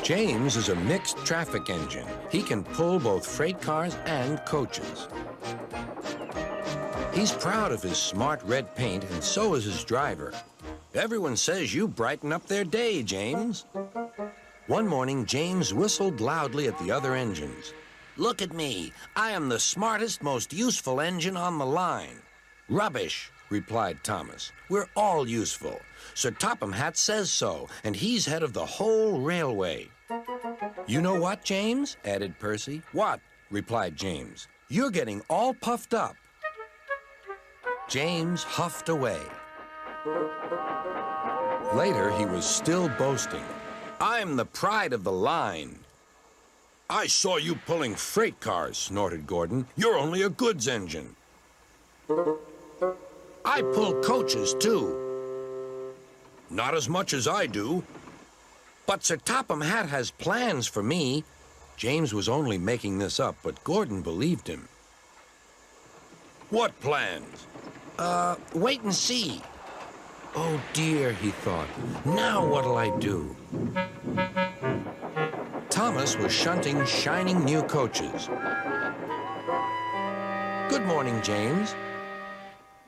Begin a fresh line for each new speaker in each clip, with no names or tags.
James is a mixed traffic engine. He can pull both freight cars and coaches. He's proud of his smart red paint, and so is his driver. Everyone says you brighten up their day, James. One morning, James whistled loudly at the other engines. Look at me. I am the smartest, most useful engine on the line. Rubbish, replied Thomas. We're all useful. Sir Topham Hatt says so, and he's head of the whole railway. You know what, James? Added Percy. What? Replied James. You're getting all puffed up. James huffed away. Later, he was still boasting. I'm the pride of the line. I saw you pulling freight cars, snorted Gordon. You're only a goods engine. I pull coaches, too. Not as much as I do. But Sir Topham Hatt has plans for me. James was only making this up, but Gordon believed him. What plans? Wait and see. Oh, dear, he thought. Now what'll I do? Thomas was shunting shining new coaches. Good morning, James.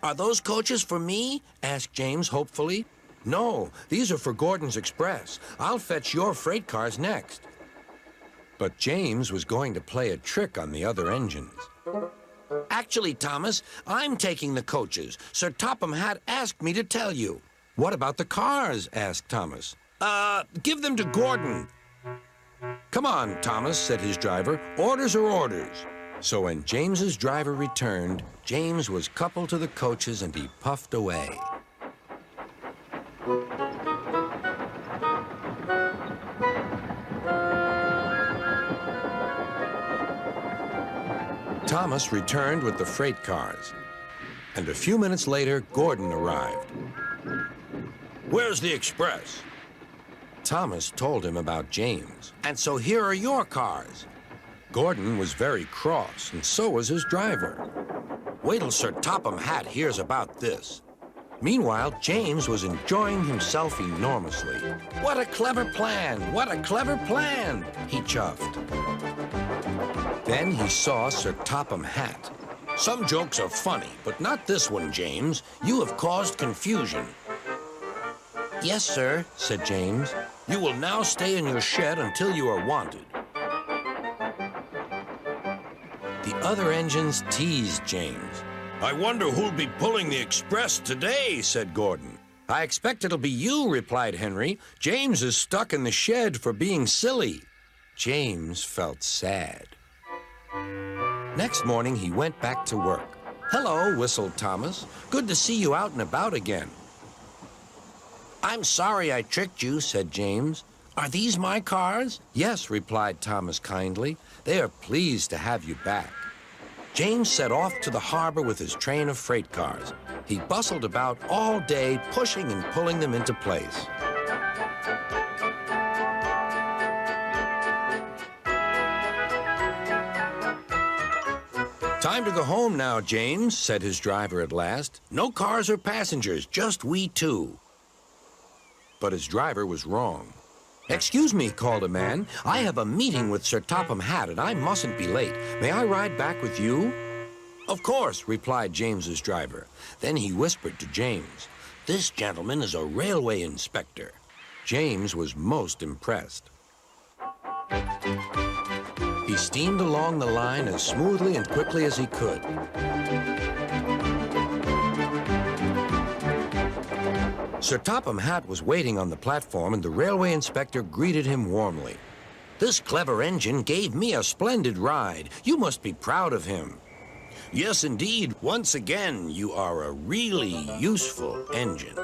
Are those coaches for me? Asked James hopefully. No, these are for Gordon's Express. I'll fetch your freight cars next. But James was going to play a trick on the other engines. Actually, Thomas, I'm taking the coaches. Sir Topham Hatt asked me to tell you. What about the cars? Asked Thomas. Give them to Gordon. Come on, Thomas, said his driver. Orders are orders. So when James's driver returned, James was coupled to the coaches and he puffed away. Thomas returned with the freight cars, and a few minutes later, Gordon arrived. Where's the express? Thomas told him about James, and so here are your cars. Gordon was very cross, and so was his driver. Wait till Sir Topham Hatt hears about this. Meanwhile, James was enjoying himself enormously. What a clever plan! What a clever plan! He chuffed. Then he saw Sir Topham Hatt. Some jokes are funny, but not this one, James. You have caused confusion. Yes, sir, said James. You will now stay in your shed until you are wanted. The other engines teased James. I wonder who'll be pulling the express today, said Gordon. I expect it'll be you, replied Henry. James is stuck in the shed for being silly. James felt sad. Next morning, he went back to work. Hello, whistled Thomas. Good to see you out and about again. I'm sorry I tricked you, said James. Are these my cars? Yes, replied Thomas kindly. They are pleased to have you back. James set off to the harbor with his train of freight cars. He bustled about all day, pushing and pulling them into place. Time to go home now, James, said his driver at last. No cars or passengers, just we two. But his driver was wrong. Excuse me, called a man. I have a meeting with Sir Topham Hatt, and I mustn't be late. May I ride back with you? Of course, replied James's driver. Then he whispered to James, this gentleman is a railway inspector. James was most impressed. He steamed along the line as smoothly and quickly as he could. Sir Topham Hatt was waiting on the platform, and the railway inspector greeted him warmly. This clever engine gave me a splendid ride. You must be proud of him. Yes, indeed. Once again, you are a really useful engine.